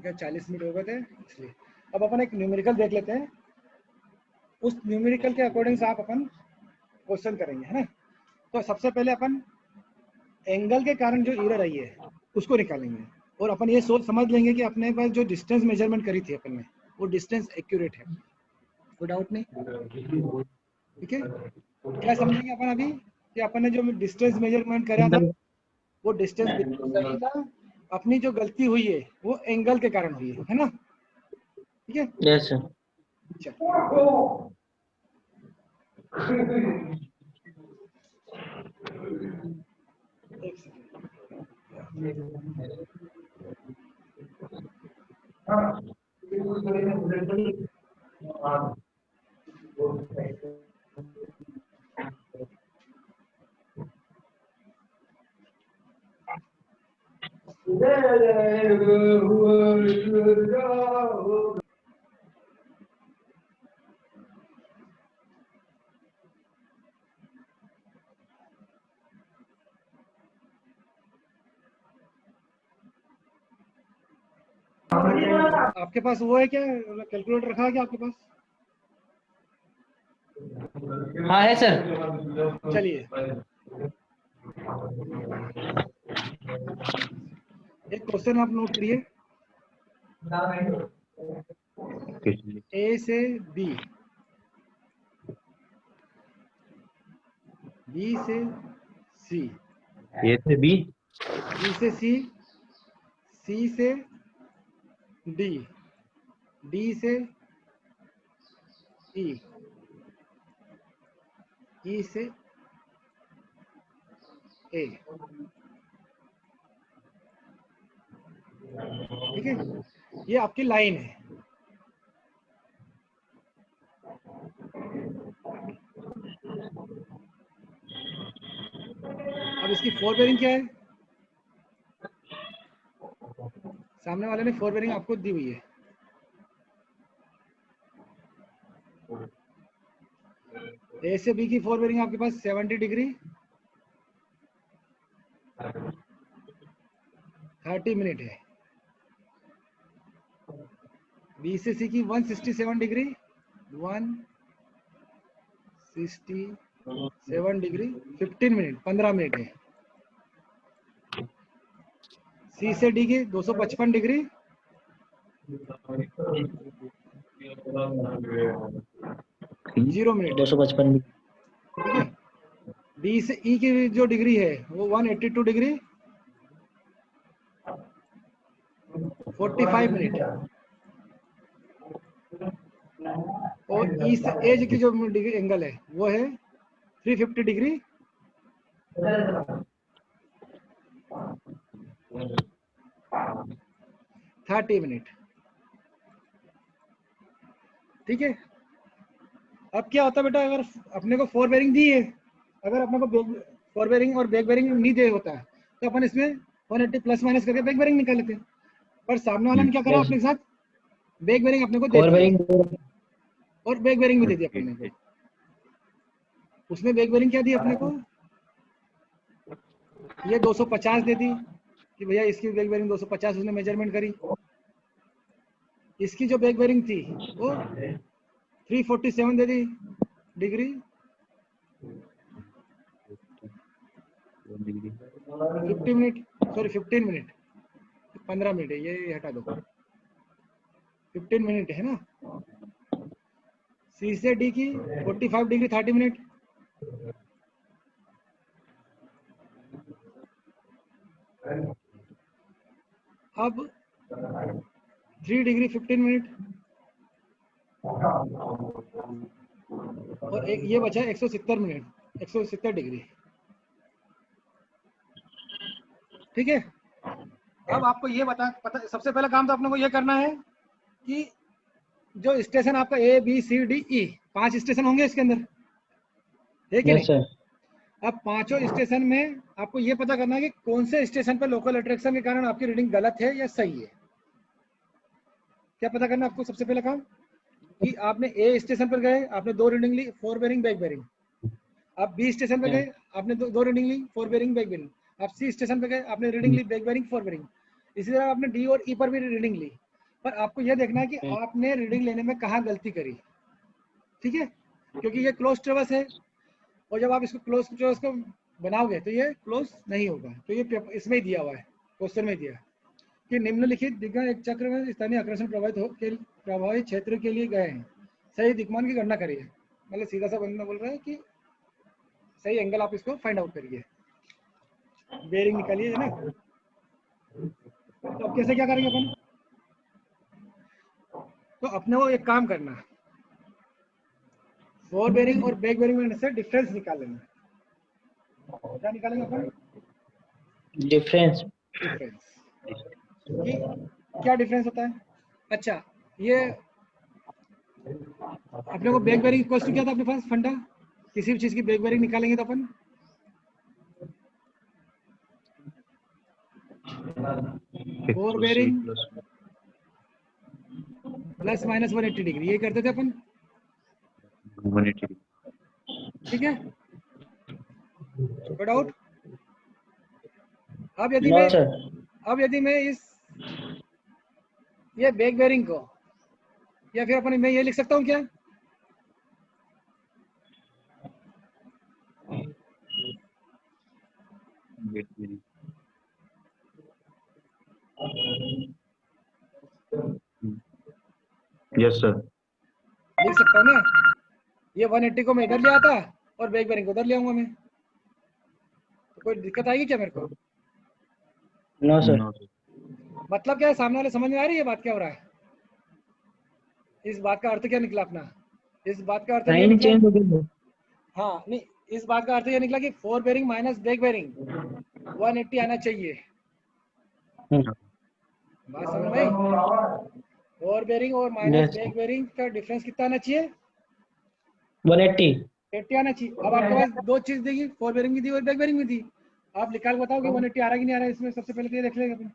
क्या 40 मिनट हो गए थे इसलिए। अब अपन एक न्यूमेरिकल देख लेते हैं, उस न्यूमेरिकल के अकॉर्डिंग से आप अपन क्वेश्चन करेंगे, है ना। तो सबसे पहले अपन एंगल के कारण जो एरर आई है उसको निकालेंगे, और अपन ये सोच समझ लेंगे कि अपने पास जो डिस्टेंस मेजरमेंट करी थी अपन ने वो डिस्टेंस एक्यूरेट है, कोई डाउट नहीं, ठीक है। क्या समझेंगे अपन अभी कि अपन ने जो डिस्टेंस मेजरमेंट करा था वो डिस्टेंस बिल्कुल सही था, अपनी जो गलती हुई है वो एंगल के कारण हुई है ना, ठीक है। Yes sir. एक सेकंड। आपके पास वो है क्या, कैलकुलेटर रखा है क्या आपके पास? हाँ है सर। चलिए एक क्वेश्चन आप नोट करिए, ए से बी, बी से सी, ए से बी, बी से सी, सी से डी, डी से ई, ई से ए, ठीक है। ये आपकी लाइन है, अब इसकी फोर बेरिंग क्या है, सामने वाले ने फोर बेरिंग आपको दी हुई है, ए से बी की फोर बेरिंग आपके पास 70 डिग्री 30 मिनट है, बी से सी की 167 डिग्री 167 डिग्री 15 मिनट 15 मिनट है, सी से डी की 255 डिग्री 0 मिनट, 255। ठीक है। डी से ई की जो डिग्री है वो 182 डिग्री 45 मिनट, और ई से एज की जो डिग्री एंगल है वो है 350 डिग्री 30 मिनट, ठीक है। अब क्या होता है बेटा, अगर अपने को फोर बेरिंग दी है, अगर अपने को फोर बेरिंग और बैक बेरिंग नहीं दे होता है तो अपन इसमें 180 प्लस माइनस करके बैक बेरिंग निकाल लेते हैं, पर सामने वाला ने क्या करा अपने साथ, बैक बेरिंग अपने को दे दिया और बैक बेरिंग भी दे दी अपने को, उसमें बैक बेरिंग क्या दी अपने को, ये 250 दे दी कि भैया इसकी बैक बेरिंग 250 उसने मेजरमेंट करी, इसकी जो बैक बेरिंग थी वो 347 दे दी degree 50 minute, sorry 15 minute, 15 minute है, ये हटा दो, 15 मिनट है ना। सी से डी की 45 डिग्री 30 मिनट, अब 3 डिग्री 15 मिनट, और एक ये बचा 170 मिनट 170 डिग्री, ठीक है। अब आपको ये पता सबसे पहला काम तो अपने को ये करना है कि जो स्टेशन आपका A B C D E 5 station होंगे इसके अंदर, है कि नहीं। अब पांचों स्टेशन में आपको ये पता करना है कि कौन से स्टेशन पर लोकल अट्रैक्शन के कारण आपकी रीडिंग गलत है या सही है। क्या पता करना आपको सबसे पहला काम कि आपने ए स्टेशन पर गए, आपने 2 रीडिंग ली, 4 बेरिंग बैक बेरिंग, आप बी स्टेशन पर गए, आपने 2 रीडिंग ली, 4 बेरिंग बैक बेरिंग, आप सी स्टेशन पर गए, आपने रीडिंग ली बैक बेरिंग 4 बेरिंग, इसी तरह आपने डी और ई पर भी रीडिंग ली, पर आपको यह देखना है कि आपने रीडिंग लेने में कहाँ गलती करी, ठीक है, क्योंकि ये क्लोज ट्रेवर्स है और जब आप इसको क्लोज ट्रेवर्स को बनाओगे तो ये क्लोज नहीं होगा। तो ये इसमें ही दिया हुआ है, क्वेश्चन में दिया कि निम्नलिखित दिग्गज एक चक्र में स्थानीय आकर्षण प्रभावित क्षेत्र के लिए गए हैं, सही दिक्मान की गणना करिए। मतलब सीधा सा बंदा बोल रहा है कि सही एंगल आप इसको फाइंड आउट करिए, बेरिंग निकालिए, है ना। तो अब कैसे क्या करेंगे अपन, तो अपने को एक काम करना, फोर बेरिंग और बैक बेरिंग में से डिफरेंस निकाल लेना। क्या निकालेंगे अपन, डिफरेंस। डिफरेंस कि क्या डिफरेंस होता है। अच्छा, ये अपने को बैक बेरिंग इक्वल्स टू क्या था अपने पास फंडा, किसी भी चीज की बैक बेरिंग निकालेंगे तो अपन fore bearing plus minus 180 degree, ये करते थे अपन, 180। ठीक है, नो डाउट। अब यदि मैं इस ये बैक बेरिंग को, या फिर अपन मैं ये लिख सकता हूँ क्या, यस सर, लिख सकता हूँ ना। ये 180 को मैं इधर ले आता और बैक बेरिंग को उधर ले आऊंगा मैं, तो कोई दिक्कत आएगी क्या मेरे को। No sir. मतलब क्या है, सामने वाले समझ में आ रही है बात क्या हो रहा है, इस बात का अर्थ क्या निकला अपना, इस बात का अर्थ ये साइन चेंज हो निकला, गया। हाँ नहीं, इस बात का अर्थ ये निकला कि fore bearing minus back bearing 180 आना चाहिए। बात समझ में आई, फोर बेरिंग और माइनस Yes. बैक बेरिंग का डिफरेंस कितना आना चाहिए, 180। 80 आना चाहिए। अब आपके पास दो चीज देगी, फोर बेरिंग भी दी और बैक बेरिंग भी दी, आप निकाल बताओ कि 180 आ रहा है कि नहीं आ रहा है इसमें। सबसे पहले तो ये देख लेंगे अपन,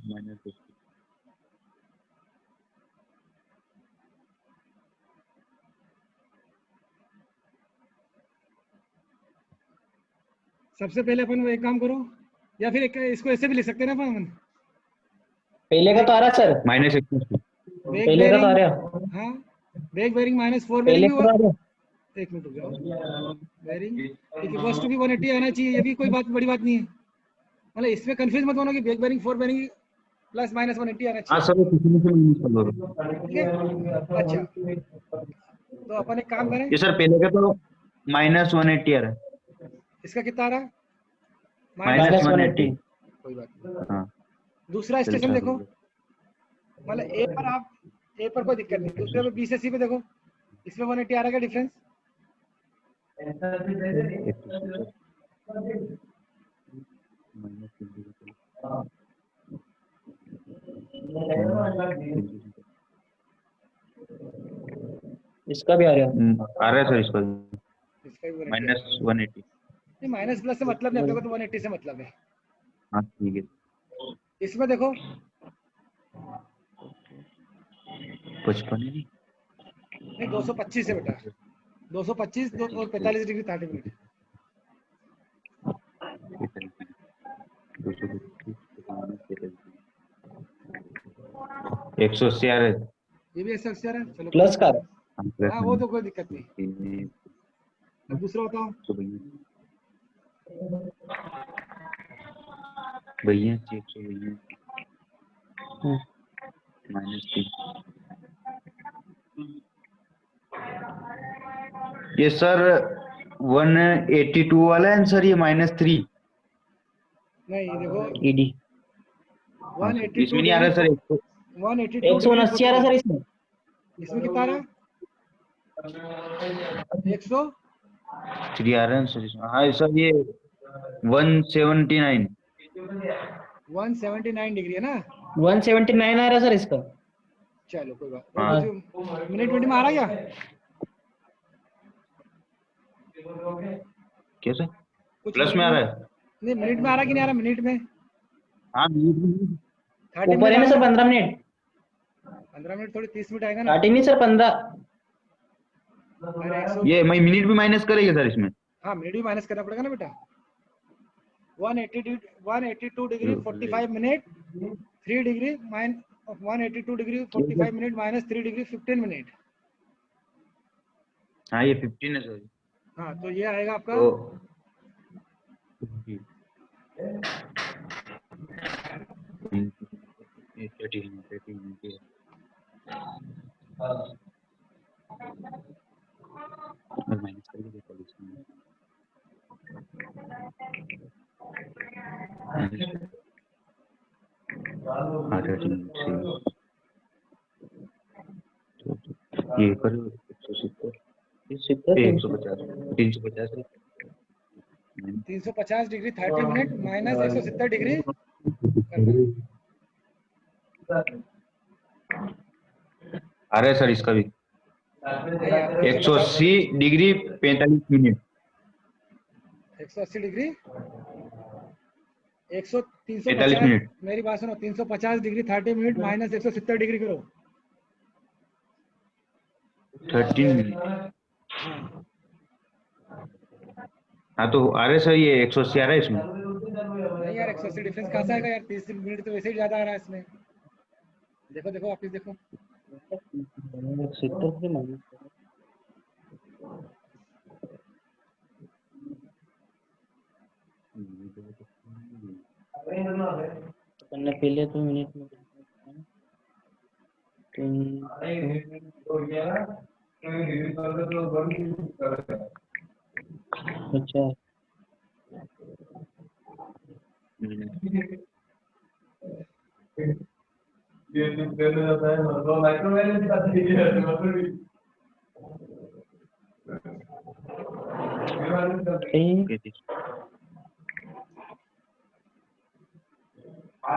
माइनस सबसे पहले अपन वो एक काम करो, या फिर इसको ऐसे भी लिख सकते हैं ना अपन, पहले का तो आ रहा सर, माइनस बैक पहले का तो आ बेरिंग, रहा, हाँ बैक बेरिंग माइनस फोर पहले बेरिंग का तो आ भी, रहा। एक मिनट रुक जाओ, बेरिंग इक्वल्स टू भी 180 आना चाहिए, ये भी कोई बात बड़ी बात नहीं है। मतलब इसमें कंफ्यूज मत होना कि back bearing fore bearing plus minus 180 आना हाँ चाहिए, सर, किसी से माइनस कर दो। ठीक है। अच्छा, तो अपन एक काम करें, ये सर पहले का तो माइनस 180 आ रहा है, इसका कितना आ रहा है, माइनस माइनस 180। 180। कोई बात नहीं। हाँ दूसरा चल स्टेशन सर। देखो, मतलब ए पर आप, ए पर कोई दिक्कत नहीं, दूसरे पे बी से सी पे देखो, इसमें 180 आ रहा है डिफरेंस, इसका भी आ रहा। आ रहा है सर इसका इसका भी 180 माइनस आ रहा है। 180। नहीं माइनस प्लस से मतलब नहीं, अपने को तो 180 से मतलब है। हाँ ठीक है, इसमें देखो 55 है नहीं, नहीं 225 से बेटा, 225 और 45 डिग्री 30 मिनट, 180 आ रहा है। ये भी ऐसा अक्षर है, चलो प्लस का हाँ वो तो कोई दिक्कत नहीं। अब दूसरा बताओ, भैया 100 भैया -3। ये सर 182 वाला है सर, ये -3। नहीं ये देखो ईडी 182 इसमें नहीं आ रहा डिग्री, सर। 182 डिग्री 179 आ रहा सर इसमें। इसमें कितना आ रहा है, 100 3 आ रहा है सर इसमें। हाँ सर ये 179। 179 डिग्री है ना। 179 आ रहा सर इसका। चलो कोई बात, हाँ। कुछ मिनट में आ रहा क्या, क्या सर कुछ प्लस में आ रहा है? नहीं मिनट में आ रहा कि नहीं आ रहा, मिनट में हाँ 30 ऊपर मिनट है आ ना रहा सर ना, 15 मिनट। 15 मिनट थोड़ी 30 मिनट आएगा ना। 30 नहीं सर 15। और 100 ये मैं मिनट भी माइनस करेंगे सर इसमें? हाँ मिनट भी माइनस करना पड़ेगा ना बेटा। 182 degree 45 minute 3 degree mine 182 degree 45 minute minus 3 degree 15 minute. हाँ ये 15 है सर। हाँ तो ये आएगा आपका तो 30 माइनस करके देखो इसमें। हाँ 30 मिनट से ये करो 170 150 350 350 डिग्री 30 मिनट माइनस 170 डिग्री करना है। आ रहा है सर इसका भी। नहीं यार 180 डिग्री 45 मिनट 180 डिग्री 45 350 मिनट। मेरी बात सुनो 350 डिग्री 30 मिनट माइनस 170 डिग्री करो 13 मिनट। हाँ हाँ तो आ रहा है सर ये 180 आ रहा है इसमें। नहीं यार 180 डिफरेंस कहाँ से आएगा यार 30 मिनट तो वैसे ही ज्यादा आ रहा है इसमें। देखो देखो वापिस देखो 70 से माइनस करना पहले तो मिनट में अच्छा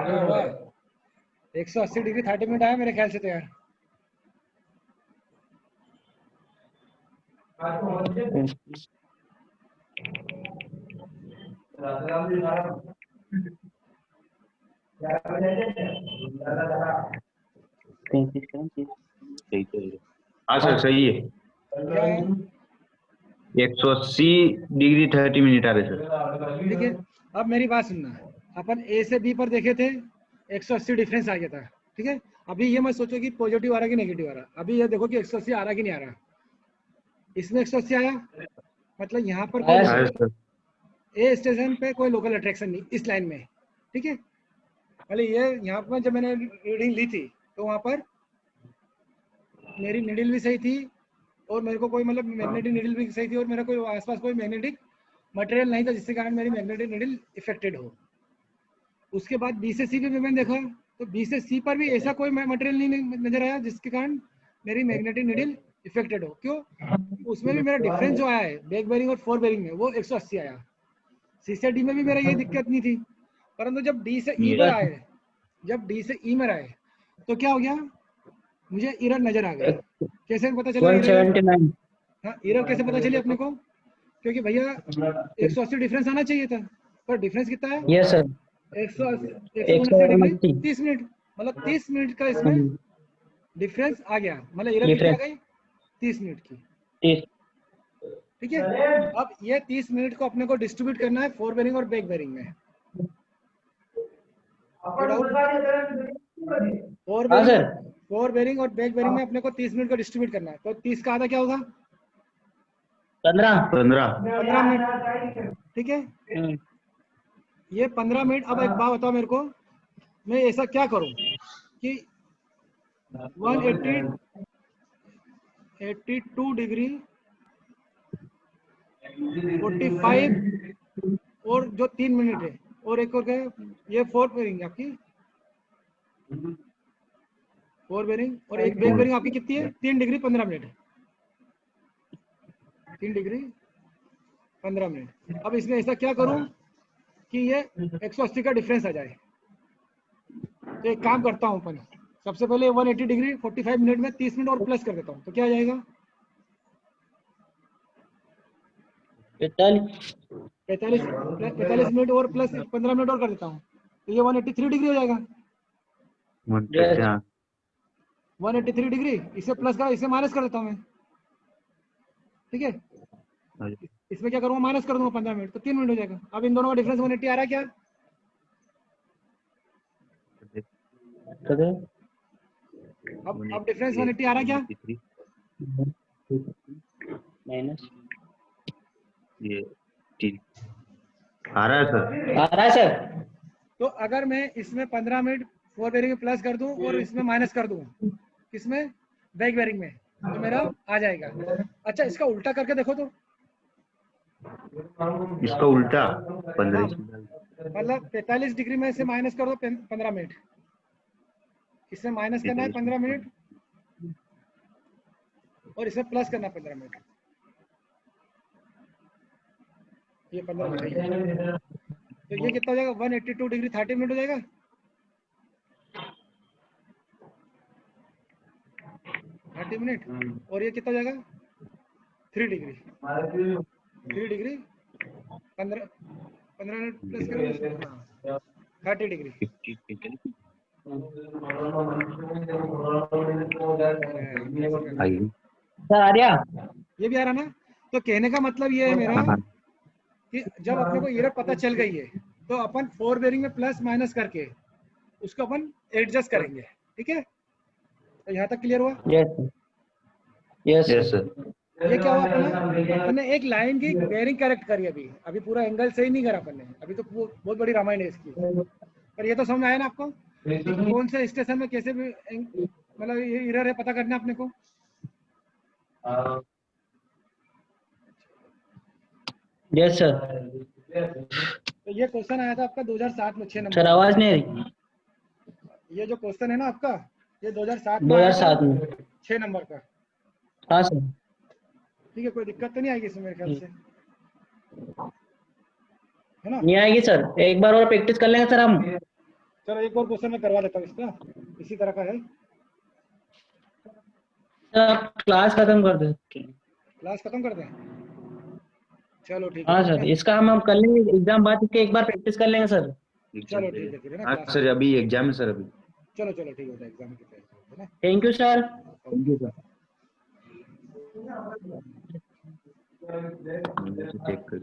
जो हुआ 180 डिग्री 30 मिनट आया मेरे ख्याल से तो यार। हाँ सर सही है। क्या है 180 डिग्री 30 मिनट आ रहे सर। ठीक है। अब मेरी बात सुनना अपन ए से बी पर देखे थे 180 डिफरेंस आ गया था ठीक है। अभी ये मत सोचो कि पॉजिटिव आ रहा कि नेगेटिव आ रहा। अभी ये देखो कि 180 आ रहा कि नहीं आ रहा। इसमें 180 आया मतलब यहाँ पर कोई आया सर। ए स्टेशन पे कोई लोकल अट्रैक्शन नहीं इस लाइन में ठीक है। पहले ये यहाँ पर जब मैंने रीडिंग ली थी तो वहाँ पर मेरी निडल भी सही थी और मेरे को कोई मतलब मैग्नेटिक निडल भी सही थी और मेरा कोई आसपास कोई मैग्नेटिक मटेरियल नहीं था जिसके कारण मेरी मैग्नेटिक निडल इफेक्टेड हो। उसके बाद बी से सी भी मैंने देखा तो बी से सी पर भी ऐसा कोई मटेरियल नहीं नजर आया जिसके कारण मेरी मैग्नेटिक निडल इफेक्टेड हो। क्यों उसमें भी मेरा डिफरेंस जो आया है बैक बेरिंग और फोर बेरिंग में वो 180 आया। सी से डी में भी मेरा ये दिक्कत नहीं थी परंतु जब डी से ई पर आए जब डी से ई में आए तो क्या हो गया मुझे एरर नजर आ गई। कैसे पता चला एरर? 179 हाँ एरर कैसे पता चली अपने को क्योंकि भैया 180 डिफरेंस आना चाहिए था पर डिफरेंस कितना है यस सर 179 डिग्री 30 मिनट मतलब 30 मिनट का इसमें 129 डिफरेंस आ गया मतलब एरर कितनी आ गई 30 मिनट की ठीक है। अब ये 30 मिनट को अपने को डिस्ट्रीब्यूट करना है फोर बेरिंग और बैक बेरिंग में। फोर बेरिंग और बैक बेरिंग में अपने को 30 मिनट को डिस्ट्रीब्यूट करना है तो 30 का आधा क्या होगा 15 मिनट ठीक है। ये 15 मिनट। अब एक बात बताओ मेरे को मैं ऐसा क्या करूं कि 182 डिग्री 45 और जो 3 मिनट है और एक और क्या ये फोर बेरिंग आपकी फोर बेरिंग और एक बैक बेरिंग आपकी कितनी है 3 डिग्री 15 मिनट 3 डिग्री 15 मिनट। अब इसमें ऐसा क्या करूं कि ये 180 का डिफरेंस आ जाए। तो एक काम करता हूं अपन सबसे पहले 180 डिग्री 45 मिनट में 30 मिनट और प्लस कर देता हूं तो क्या आ जाएगा 45 मिनट और प्लस 15 मिनट और कर देता हूं तो ये 183 डिग्री हो जाएगा। 183 डिग्री इसे प्लस का इसे माइनस कर देता हूं मैं ठीक है, हाँ जी। इसमें क्या करूँगा, माइनस कर दूंगा 15 मिनट, तो 3 मिनट हो जाएगा। अब इन दोनों का डिफरेंस 180 आ रहा है क्या? तो अब डिफरेंस 180 आ रहा है क्या? माइनस ये 3 आ रहा है सर। आ रहा है सर। तो अगर मैं इसमें 15 मिनट फोर बेरिंग में प्लस कर दूं और इसमें माइनस कर दूं, किसमें, बैक बेरिंग में, तो मेरा आ जाएगा। अच्छा, इसका उल्टा करके देखो तो, इसका उल्टा 15 हाँ, इसमें डाल दो। मतलब 45 डिग्री में से माइनस कर दो 15 मिनट, इसमें माइनस करना है 15 मिनट और इसमें प्लस करना है 15 मिनट। ये 15 मिनट है, तो ये कितना हो जाएगा, 182 डिग्री 30 मिनट हो जाएगा। 30 मिनट, और ये कितना हो जाएगा, 3 डिग्री, 3 डिग्री 15 मिनट प्लस करोगे, हाँ 30 डिग्री। 50 ऐसे करना है। आई। सर आ गया। ये भी आ रहा ना? तो कहने का मतलब ये है मेरा हाँ हाँ। कि जब अपने को एरर पता चल गई है तो अपन फोर बेरिंग में प्लस माइनस करके उसको अपन एडजस्ट करेंगे। ठीक है, तो यहाँ तक क्लियर हुआ? Yes yes yes sir. ये क्या हुआ, अपन ने एक लाइन की बेरिंग करेक्ट करी, अभी अभी पूरा एंगल सही नहीं करा अपन ने, अभी तो बहुत बड़ी रामायण है इसकी। पर ये तो समझ आया ना आपको कि कौन से स्टेशन में कैसे भी मतलब ये एरर है पता करना है अपने को। Yes sir. तो ये क्वेश्चन आया था आपका 2007 में 6 नंबर सर का। आवाज नहीं आ रही। ये जो क्वेश्चन है ना आपका, ये 2007 में आया था 2007 में। 6 नंबर का। हाँ सर। ठीक है, कोई दिक्कत तो नहीं आएगी इसमें मेरे ख्याल से, है ना? नहीं आएगी सर, एक बार और प्रैक्टिस कर लेंगे सर हम। चलो एक और क्वेश्चन मैं करवा देता हूँ इसका, इसी तरह का है। सर आप क्लास खत्म कर दो। क्लास खत्म कर दें? चलो ठीक है हाँ फिर, है सर, ना? इसका हम कर लेंगे एग्जाम बाद, इसके एक बार प्रैक्टिस कर लेंगे सर। चलो ठीक है फिर, है ना? हाँ क्लास सर, अभी एग्जाम है सर अभी। चलो चलो ठीक है, एग्जाम की तैयारी करते हैं, है थैंक यू सर। ना? Thank you sir. चेक कर